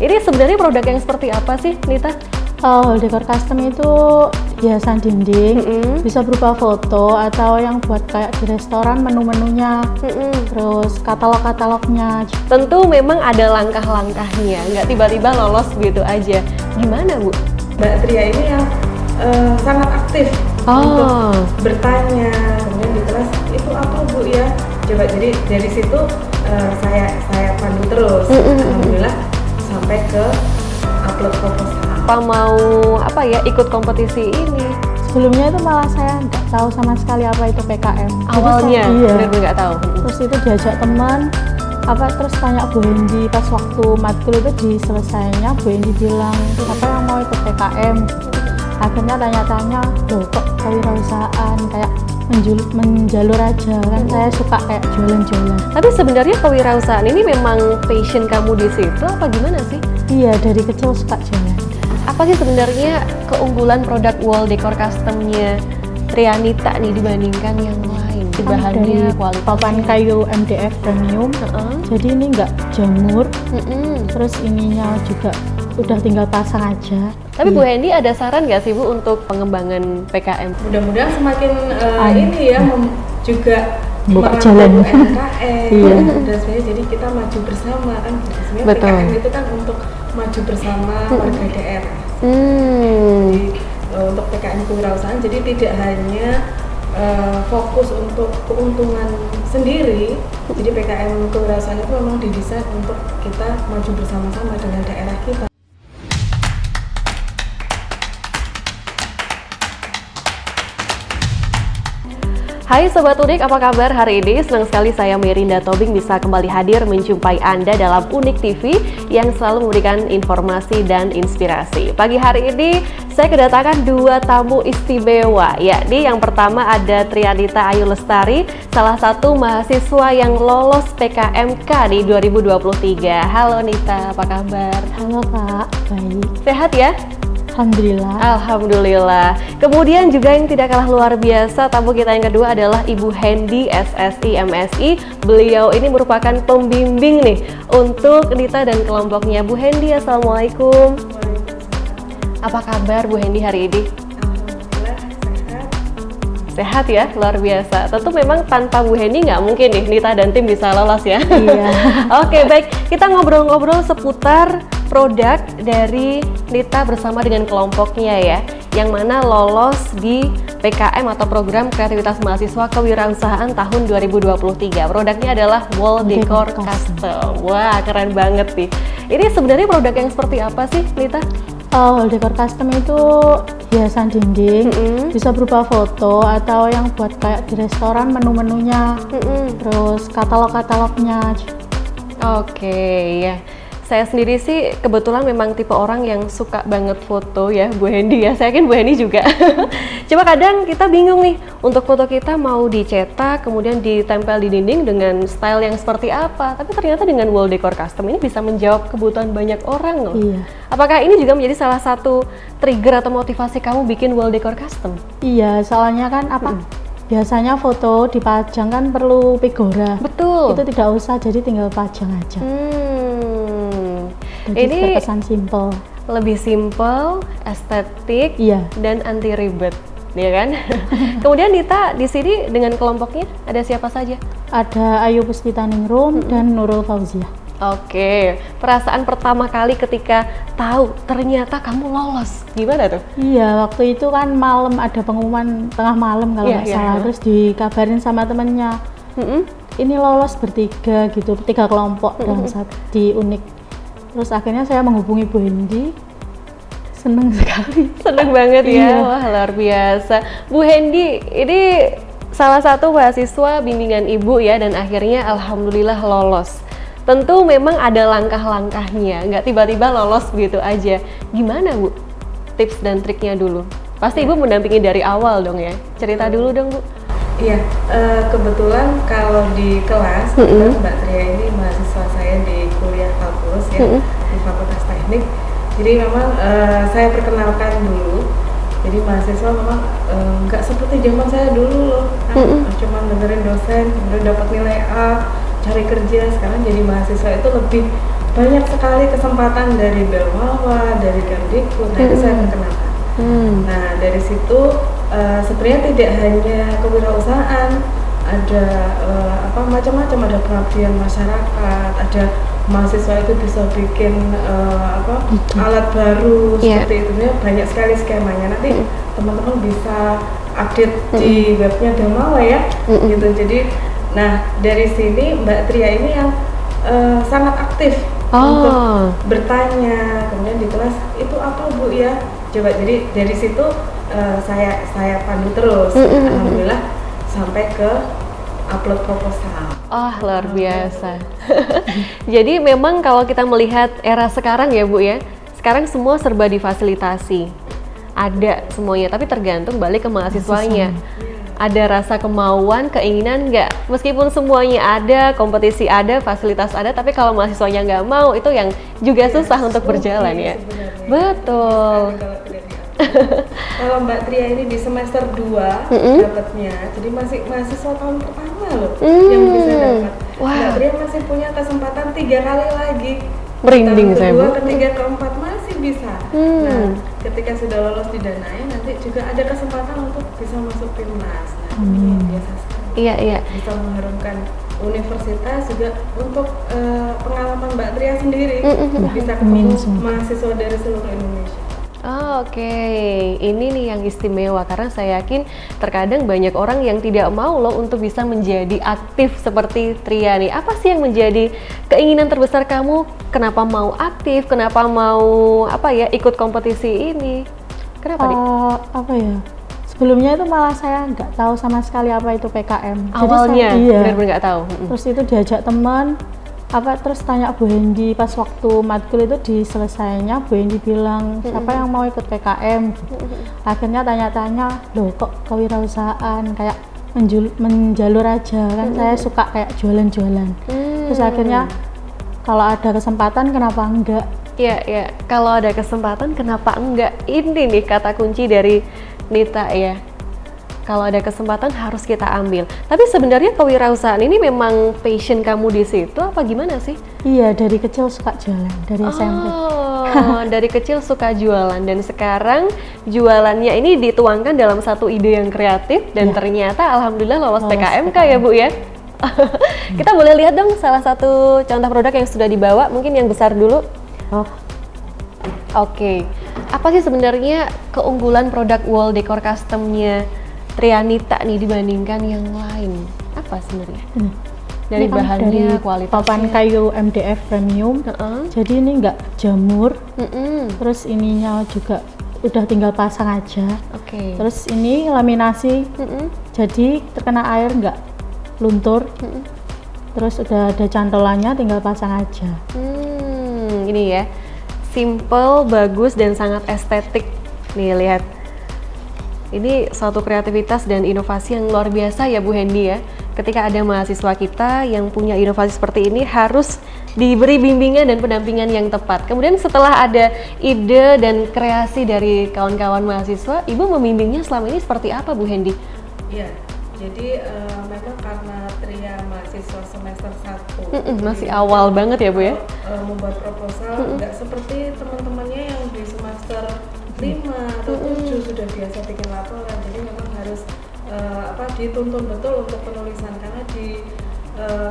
Ini sebenarnya produk yang seperti apa sih, Nita? Wall decor custom itu hiasan dinding, bisa berupa foto atau yang buat kayak di restoran menu-menunya, terus katalog-katalognya. Tentu memang ada langkah-langkahnya, nggak tiba-tiba lolos begitu aja. Gimana, Bu? Mbak Tria ini yang sangat aktif untuk bertanya, kemudian di kelas itu apa Bu ya? Coba jadi dari situ saya pandu terus, alhamdulillah sampai ke upload foto. Apa mau ikut kompetisi ini? Sebelumnya itu malah saya nggak tahu sama sekali apa itu PKM. Awalnya benar-benar nggak tahu. Terus itu diajak teman, terus tanya Bu Hendy pas waktu matkul itu diselesainya, Bu Hendy bilang siapa yang mau ikut PKM. Akhirnya tanya-tanya, loh kok kewirausahaan kayak menjalur aja kan, saya suka kayak jualan-jualan. Tapi sebenarnya kewirausahaan ini memang passion kamu di situ apa gimana sih? Iya, dari kecil suka jualan. Apa sih sebenarnya keunggulan produk wall decor customnya Trianita nih dibandingkan yang lain? Bahannya, kualitasnya. Papan kayu MDF premium, jadi ini nggak jamur, terus ininya juga udah tinggal pasang aja. Tapi Bu Hendy ada saran nggak sih Bu untuk pengembangan PKM? Mudah-mudahan semakin juga buka jalan UMKM dan sebenarnya jadi kita maju bersama kan. Sebenarnya PKM itu kan untuk maju bersama warga daerah. Jadi untuk PKM kewirausahaan jadi tidak hanya fokus untuk keuntungan sendiri. Jadi PKM kewirausahaan itu memang didesain untuk kita maju bersama-sama dengan daerah kita. Hai Sobat Unik, apa kabar hari ini? Senang sekali saya Merinda Tobing bisa kembali hadir menjumpai Anda dalam Unik TV yang selalu memberikan informasi dan inspirasi. Pagi hari ini saya kedatangan dua tamu istimewa, yakni yang pertama ada Trianita Ayu Lestari, salah satu mahasiswa yang lolos PKMK di 2023. Halo Nita, apa kabar? Halo Kak, baik. Sehat ya? Alhamdulillah. Alhamdulillah. Kemudian juga yang tidak kalah luar biasa, tamu kita yang kedua adalah Ibu Hendy SSI MSI. Beliau ini merupakan pembimbing nih untuk Nita dan kelompoknya. Bu Hendy, Assalamualaikum. Apa kabar Bu Hendy hari ini? Alhamdulillah sehat. Sehat ya, luar biasa. Tentu memang tanpa Bu Hendy nggak mungkin nih Nita dan tim bisa lolos ya. Iya. Oke, baik. Kita ngobrol-ngobrol seputar produk dari Nita bersama dengan kelompoknya ya, yang mana lolos di PKM atau Program Kreativitas Mahasiswa Kewirausahaan tahun 2023. Produknya adalah wall decor custom. Wah, keren banget nih. Ini sebenarnya produk yang seperti apa sih, Nita? Wall decor custom itu hiasan dinding, bisa berupa foto atau yang buat kayak di restoran menu-menunya, terus katalog-katalognya. Oke, ya. Saya sendiri sih kebetulan memang tipe orang yang suka banget foto ya, Bu Hendy ya. Saya yakin Bu Hendy juga. Cuma kadang kita bingung nih, untuk foto kita mau dicetak, kemudian ditempel di dinding dengan style yang seperti apa. Tapi ternyata dengan wall decor custom ini bisa menjawab kebutuhan banyak orang loh. Iya. Apakah ini juga menjadi salah satu trigger atau motivasi kamu bikin wall decor custom? Iya, soalnya kan biasanya foto dipajang kan perlu figura. Betul. Itu tidak usah, jadi tinggal pajang aja. Jadi Ini terkesan simple. Lebih simple, estetik, dan anti ribet, ya kan? Kemudian Nita di sini dengan kelompoknya ada siapa saja? Ada Ayu Puspitaningrum dan Nurul Fauziah. Oke, perasaan pertama kali ketika tahu ternyata kamu lolos, gimana tuh? Iya, waktu itu kan malam, ada pengumuman tengah malam kalau nggak salah, terus dikabarin sama temennya, ini lolos bertiga gitu, 3 kelompok dalam di Unik. Terus akhirnya saya menghubungi Bu Hendy, seneng sekali. Seneng banget ya, wah luar biasa. Bu Hendy, ini salah satu mahasiswa bimbingan Ibu ya, dan akhirnya alhamdulillah lolos. Tentu memang ada langkah-langkahnya, nggak tiba-tiba lolos begitu aja. Gimana Bu? Tips dan triknya dulu. Pasti Ibu mendampingi dari awal dong ya. Cerita dulu dong Bu. Iya, kebetulan kalau di kelas, Mbak Tria ini mahasiswa saya di kuliah kalkulus ya, di Fakultas Teknik. Jadi memang saya perkenalkan dulu. Jadi mahasiswa memang nggak seperti zaman saya dulu loh, kan cuma dengerin dosen, kemudian dapat nilai A, cari kerja. Sekarang jadi mahasiswa itu lebih banyak sekali kesempatan dari Belmawa, dari Kemdikbud, nah itu saya perkenalkan. Nah dari situ sebenarnya tidak hanya kewirausahaan, ada macam-macam, ada pengabdian masyarakat, ada mahasiswa itu bisa bikin alat baru seperti itu, banyak sekali skemanya. Nanti teman-teman bisa update di webnya Belmawa ya, gitu. Jadi, nah dari sini Mbak Tria ini yang sangat aktif untuk bertanya, kemudian di kelas itu apa Bu ya, coba. Jadi dari situ saya pandu terus, alhamdulillah sampai ke upload proposal. Luar biasa. Jadi memang kalau kita melihat era sekarang ya Bu ya, sekarang semua serba difasilitasi, ada semuanya, tapi tergantung balik ke mahasiswanya. Ada rasa kemauan, keinginan nggak? Meskipun semuanya ada, kompetisi ada, fasilitas ada, tapi kalau mahasiswanya nggak mau, itu yang juga susah untuk berjalan ya. Sebenarnya. Betul. Kalau Mbak Tria ini di semester 2 dapatnya, jadi masih mahasiswa tahun pertama loh yang bisa dapat. Mbak Tria masih punya kesempatan 3 kali lagi. Merinding tahun saya kedua, Bu. ketiga, keempat masih bisa. Nah, ketika sudah lolos di Danai, nanti juga ada kesempatan untuk bisa masuk timnas. Nah, ini biasa sekali. Iya. Bisa Bisa mengharumkan universitas juga untuk pengalaman Mbak Tria sendiri. Bisa ketemu mahasiswa dari seluruh Indonesia. Oke, ini nih yang istimewa karena saya yakin terkadang banyak orang yang tidak mau loh untuk bisa menjadi aktif seperti Tria nih. Apa sih yang menjadi keinginan terbesar kamu? Kenapa mau aktif? Kenapa mau ikut kompetisi ini? Kenapa nih? Sebelumnya itu malah saya nggak tahu sama sekali apa itu PKM. Awalnya Jadi saya, benar-benar nggak tahu. Terus itu diajak teman, terus tanya Bu Hendy pas waktu matkul itu diselesainya, Bu Hendy bilang siapa yang mau ikut PKM. Akhirnya tanya-tanya, loh kok kewirausahaan, kayak menjalur aja kan. Saya suka kayak jualan-jualan. Terus akhirnya kalau ada kesempatan kenapa enggak? Iya, kalau ada kesempatan kenapa enggak? Ini nih kata kunci dari Nita ya. Kalau ada kesempatan harus kita ambil. Tapi sebenarnya kewirausahaan ini memang passion kamu di situ apa gimana sih? Iya, dari kecil suka jualan, dari SMP. Dari kecil suka jualan dan sekarang jualannya ini dituangkan dalam satu ide yang kreatif dan ternyata alhamdulillah lolos PKMK ya Bu ya. Kita boleh lihat dong salah satu contoh produk yang sudah dibawa, mungkin yang besar dulu. Oke. Apa sih sebenarnya keunggulan produk wall decor customnya Trianita nih dibandingkan yang lain? Apa sebenarnya? Dari bahannya, kualitasnya. Papan kayu MDF premium. Jadi ini nggak jamur. Terus ininya juga udah tinggal pasang aja. Terus ini laminasi. Jadi terkena air nggak luntur. Terus udah ada cantolannya, tinggal pasang aja. Ini ya, simple, bagus dan sangat estetik. Nih lihat. Ini suatu kreativitas dan inovasi yang luar biasa ya Bu Hendy ya. Ketika ada mahasiswa kita yang punya inovasi seperti ini harus diberi bimbingan dan pendampingan yang tepat. Kemudian setelah ada ide dan kreasi dari kawan-kawan mahasiswa, Ibu membimbingnya selama ini seperti apa Bu Hendy? Iya, jadi memang karena Tria mahasiswa semester 1 masih awal banget ya Bu ya? Membuat proposal nggak seperti teman-temannya yang di semester 5 atau 7 sudah biasa bikin laporan. Jadi memang harus dituntun betul untuk penulisan karena di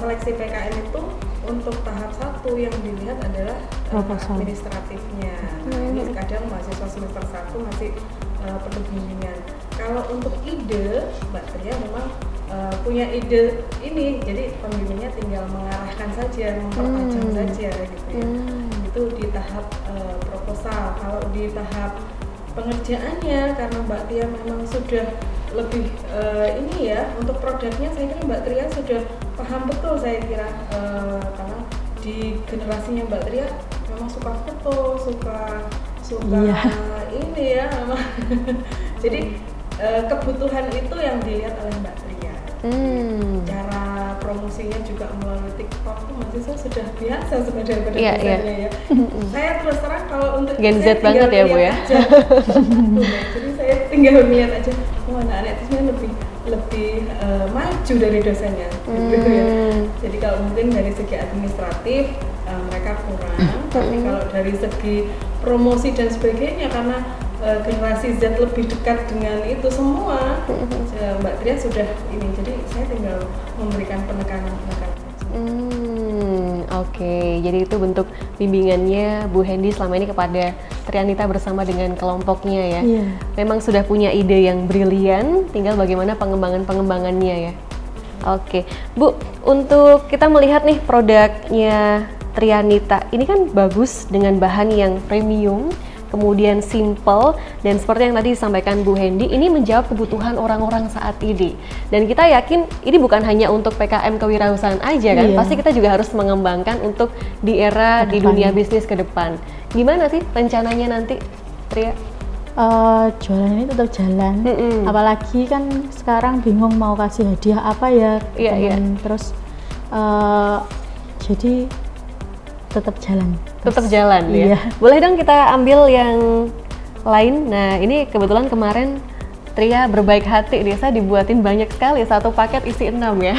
seleksi PKM itu untuk tahap 1 yang dilihat adalah administratifnya. Ini kadang mahasiswa semester 1 masih perlu bimbingan. Kalau untuk ide, Mbak Tria memang punya ide ini, jadi pembimbingnya tinggal mengarahkan saja, mempertajam saja gitu ya. Itu di tahap proposal. Kalau di tahap pengerjaannya, karena Mbak Tria memang sudah lebih ini ya, untuk produknya saya kira Mbak Tria sudah paham betul, saya kira karena di generasinya Mbak Tria memang suka foto, suka ini ya memang. Jadi kebutuhan itu yang dilihat oleh Mbak Tria. Cara promosinya juga melalui TikTok itu mahasiswa sudah biasa sebenarnya pada dasarnya ya. Saya terus terang kalau untuk Gen Z banget ya Bu ya. Jadi saya tinggal lihat aja, anak-anak itu sebenarnya lebih maju dari dosennya gitu ya. Jadi kalau mungkin dari segi administratif mereka kurang. Tapi kalau dari segi promosi dan sebagainya, karena generasi Z lebih dekat dengan itu semua, Mbak Tria sudah ini, jadi saya tinggal memberikan penekanan. Oke, jadi itu bentuk bimbingannya Bu Hendy selama ini kepada Trianita bersama dengan kelompoknya ya. Memang sudah punya ide yang brilian, tinggal bagaimana pengembangannya ya. Oke, Bu, untuk kita melihat nih produknya Trianita, ini kan bagus dengan bahan yang premium, kemudian simple, dan seperti yang tadi disampaikan Bu Hendy, ini menjawab kebutuhan orang-orang saat ini. Dan kita yakin ini bukan hanya untuk PKM kewirausahaan aja kan, pasti kita juga harus mengembangkan untuk di era di dunia bisnis ke depan. Gimana sih rencananya nanti, Tria? Jualan ini tetap jalan, apalagi kan sekarang bingung mau kasih hadiah apa ya, terus jadi tetap jalan. Tetap jalan ya. Boleh dong kita ambil yang lain. Nah, ini kebetulan kemarin Tria berbaik hati, saya dibuatin banyak sekali, satu paket isi 6 ya.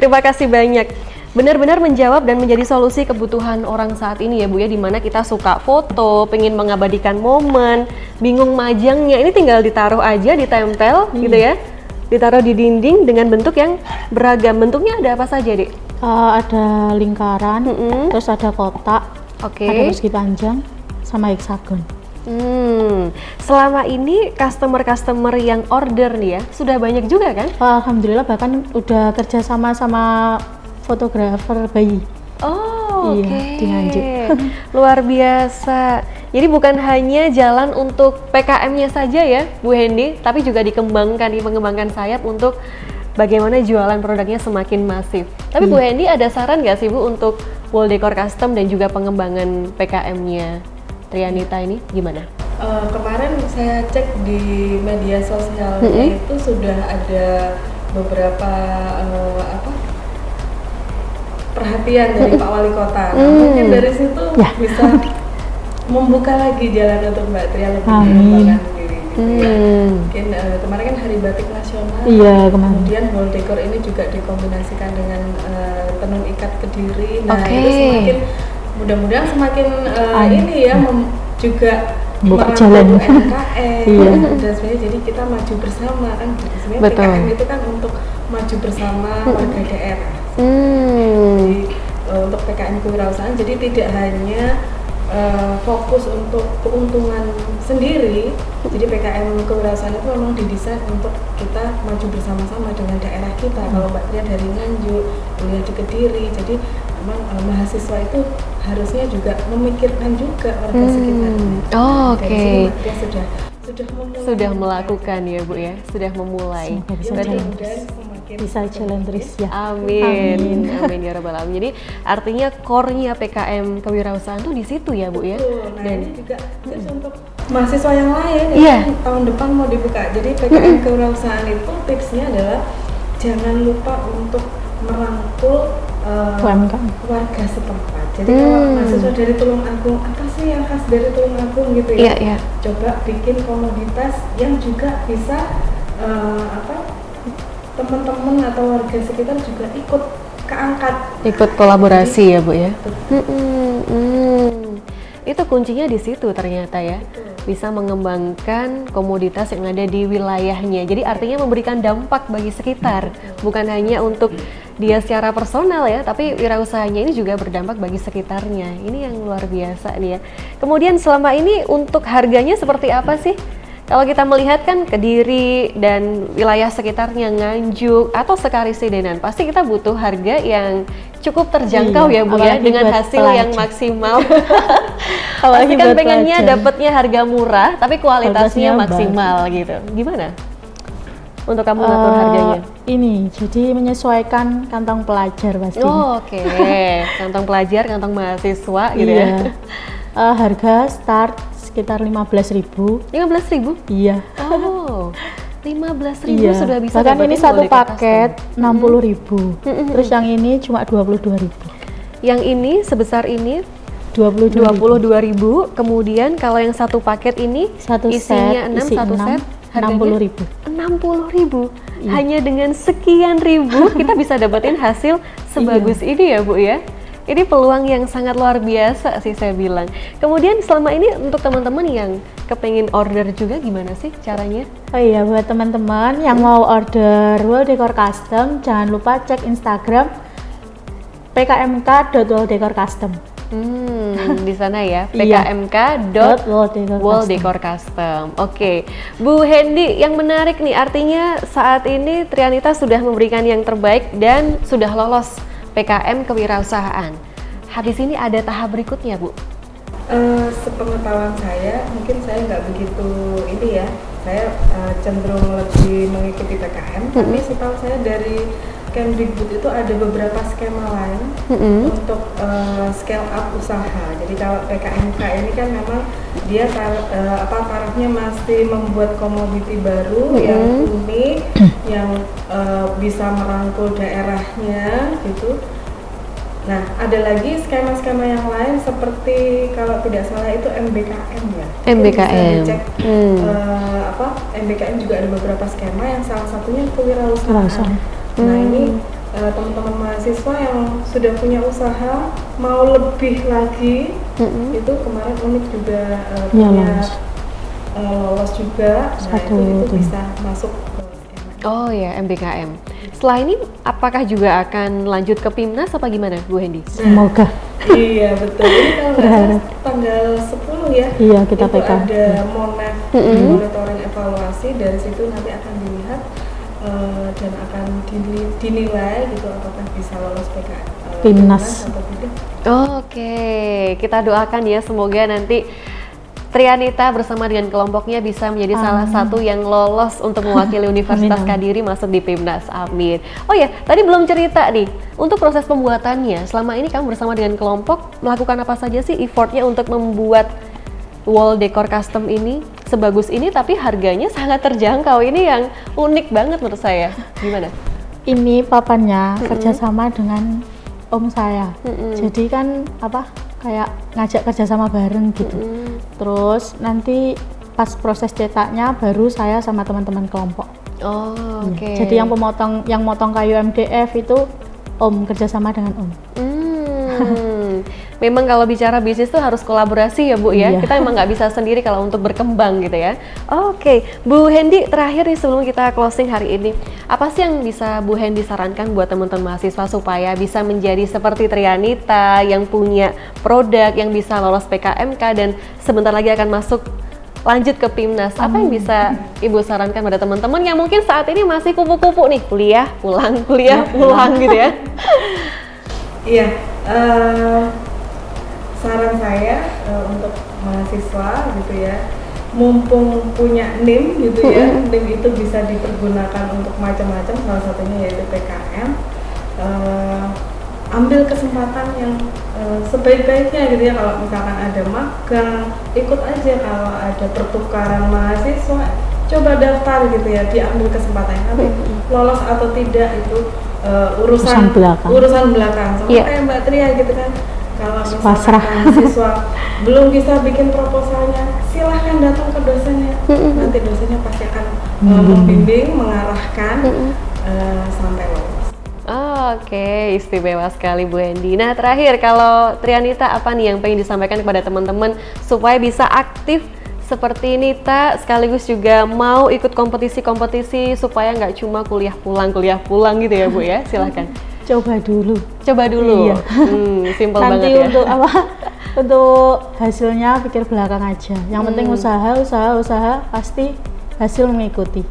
Terima kasih banyak. Benar-benar menjawab dan menjadi solusi kebutuhan orang saat ini ya Bu ya, dimana kita suka foto, pengen mengabadikan momen, bingung majangnya, ini tinggal ditaruh aja, ditempel gitu ya, ditaruh di dinding dengan bentuk yang beragam. Bentuknya ada apa saja, Dek? Ada lingkaran, terus ada kotak, ada persegi panjang, sama heksagon. Selama ini customer yang order nih ya, sudah banyak juga kan? Alhamdulillah, bahkan udah kerja sama fotografer bayi. Di Nganjuk. Luar biasa. Jadi bukan hanya jalan untuk PKM-nya saja ya Bu Hendy, tapi juga dikembangkan sayap untuk bagaimana jualan produknya semakin masif. Tapi Bu Hendy ada saran nggak sih Bu untuk wall decor custom dan juga pengembangan PKM-nya Trianita ini gimana? Kemarin saya cek di media sosialnya itu sudah ada beberapa perhatian dari Pak Wali Kota. Nah, mungkin dari situ bisa membuka lagi jalan untuk Mbak Tria lebih mengembangkan diri. Mungkin kemarin kan Hari Batik Nasional, kemudian wall decor ini juga dikombinasikan dengan tenun ikat Kediri. Nah itu semakin, mudah-mudahan semakin ini ya juga buka jalan UMKM dan sebagainya. Jadi kita maju bersama kan. Sebenarnya PKM itu kan untuk maju bersama warga daerah. Jadi untuk PKM kewirausahaan, jadi tidak hanya fokus untuk keuntungan sendiri. Jadi PKM kewirausahaan itu memang didesain untuk kita maju bersama-sama dengan daerah kita. Kalau Mbak Tria dari Nganjuk, kuliah di Kediri, jadi memang mahasiswa itu harusnya juga memikirkan juga warga sekitarnya. Dari sini Mbak Tria sudah melakukan ya Bu ya, sudah memulai. Bisa jalan terus ya. Amin ya rabbal alamin. Jadi artinya core-nya PKM kewirausahaan tuh di situ ya Bu ya. Nah dan ini juga tips untuk mahasiswa yang lain tahun depan mau dibuka. Jadi PKM kewirausahaan itu tipsnya adalah jangan lupa untuk merangkul warga setempat. Jadi kalau mahasiswa dari Tulungagung, apa sih yang khas dari Tulungagung gitu ya? Coba bikin komoditas yang juga bisa teman-teman atau warga sekitar juga ikut ikut kolaborasi ya Bu ya. Itu kuncinya di situ ternyata ya. Bisa mengembangkan komoditas yang ada di wilayahnya. Jadi artinya memberikan dampak bagi sekitar, bukan hanya untuk dia secara personal ya, tapi wirausahanya ini juga berdampak bagi sekitarnya. Ini yang luar biasa nih ya. Kemudian selama ini untuk harganya seperti apa sih? Kalau kita melihat kan Kediri dan wilayah sekitarnya, Nganjuk atau Sekarisidenan, pasti kita butuh harga yang cukup terjangkau ya Bu ya, dengan hasil yang maksimal. Pasti kan pengennya dapatnya harga murah tapi kualitasnya maksimal gitu. Gimana untuk kamu ngatur harganya? Ini jadi menyesuaikan kantong pelajar pasti. Kantong pelajar, kantong mahasiswa gitu ya. Harga start sekitar 15.000. 15.000? Iya. 15.000 sudah bisa. Bahkan ini satu paket 60.000. Terus yang ini cuma 22.000. Yang ini sebesar ini 22.000. Kemudian kalau yang satu paket ini isinya 6 set 60.000. 60.000. Hanya dengan sekian ribu kita bisa dapetin hasil sebagus ini ya Bu ya. Ini peluang yang sangat luar biasa sih saya bilang. Kemudian selama ini untuk teman-teman yang kepengen order juga gimana sih caranya? Oh iya, buat teman-teman yang mau order wall decor custom, jangan lupa cek Instagram pkmk.walldecorcustom. Di sana ya, Iya. pkmk.walldecorcustom. Oke, Bu Hendy, yang menarik nih, artinya saat ini Trianita sudah memberikan yang terbaik dan sudah lolos PKM kewirausahaan. Habis ini ada tahap berikutnya, Bu? Sepengetahuan saya, mungkin saya nggak begitu ini ya, saya cenderung lebih mengikuti PKM, tapi setahu saya dari Kemdikbud itu ada beberapa skema lain untuk scale up usaha. Jadi kalau PKMK ini kan memang dia tarafnya masih membuat komoditi baru yang unik, yang bisa merangkul daerahnya gitu. Nah, ada lagi skema-skema yang lain seperti kalau tidak salah itu MBKM ya. MBKM. Bisa dicek, MBKM juga ada beberapa skema yang salah satunya kewirausahaan. Nah, ini teman-teman mahasiswa yang sudah punya usaha mau lebih lagi, itu kemarin Unik juga lolos juga. Nah, itu bisa masuk ke skema. Oh ya, MBKM. Setelah ini apakah juga akan lanjut ke PIMNAS apa gimana, Bu Hendy? Semoga. Iya betul. Ini kalau nggak salah tanggal 10 ya. Iya, kita itu PK. ada monitoring evaluasi, dari situ nanti akan dilihat dan akan dinilai gitu apakah bisa lolos PIMNAS atau tidak. Oke, kita doakan ya semoga nanti Trianita bersama dengan kelompoknya bisa menjadi salah satu yang lolos untuk mewakili Universitas Kadiri masuk di PIMNAS. Amin. Oh ya, tadi belum cerita nih, untuk proses pembuatannya, selama ini kamu bersama dengan kelompok melakukan apa saja sih effortnya untuk membuat wall decor custom ini sebagus ini, tapi harganya sangat terjangkau. Ini yang unik banget menurut saya. Gimana? Ini papannya kerjasama dengan om saya. Jadi kan kayak ngajak kerjasama bareng gitu. Terus nanti pas proses cetaknya baru saya sama teman-teman kelompok. Oh, oke. Jadi yang motong kayu MDF itu om, kerjasama dengan om. Memang kalau bicara bisnis tuh harus kolaborasi ya Bu ya. Iya. Kita emang nggak bisa sendiri kalau untuk berkembang gitu ya. Oke, Bu Hendy, terakhir nih sebelum kita closing hari ini, apa sih yang bisa Bu Hendy sarankan buat teman-teman mahasiswa supaya bisa menjadi seperti Trianita yang punya produk yang bisa lolos PKMK dan sebentar lagi akan masuk lanjut ke PIMNAS? Apa yang bisa Ibu sarankan pada teman-teman yang mungkin saat ini masih kupu-kupu nih, kuliah pulang gitu ya? Iya, saran saya untuk mahasiswa gitu ya, mumpung punya NIM gitu ya, NIM itu bisa dipergunakan untuk macam-macam, salah satunya yaitu PKM. Ambil kesempatan yang sebaik-baiknya gitu ya. Kalau misalkan ada magang, ikut aja. Kalau ada pertukaran mahasiswa, coba daftar gitu ya, diambil kesempatannya. Nanti lolos atau tidak itu urusan belakang. Sama kayak Mbak Tria gitu kan. Kalau misalkan mahasiswa belum bisa bikin proposalnya, silahkan datang ke dosennya. Nanti dosennya pasti akan membimbing, mengarahkan sampai lolos. Oke, istimewa sekali Bu Hendy. Nah terakhir, kalau Trianita apa nih yang pengen disampaikan kepada teman-teman supaya bisa aktif seperti Nita, sekaligus juga mau ikut kompetisi-kompetisi supaya nggak cuma kuliah pulang gitu ya Bu ya? Silahkan. Coba dulu. Iya. Simpel banget Nanti ya. untuk untuk hasilnya pikir belakang aja. Yang penting usaha pasti hasil mengikuti.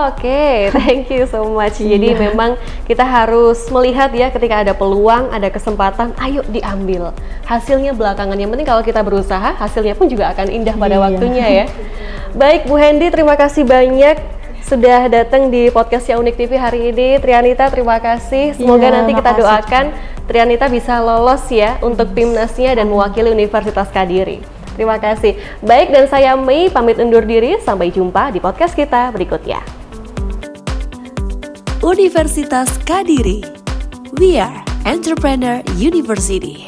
Oke, thank you so much. Jadi memang kita harus melihat ya, ketika ada peluang, ada kesempatan, ayo diambil. Hasilnya belakangan. Yang penting kalau kita berusaha, hasilnya pun juga akan indah pada waktunya ya. Baik Bu Hendy, terima kasih banyak sudah datang di podcastnya Unik TV hari ini. Trianita, terima kasih. Semoga nanti kita doakan Trianita bisa lolos ya untuk PIMNAS-nya dan mewakili Universitas Kadiri. Terima kasih. Baik, dan saya Mei pamit undur diri. Sampai jumpa di podcast kita berikutnya. Universitas Kadiri. We are Entrepreneur University.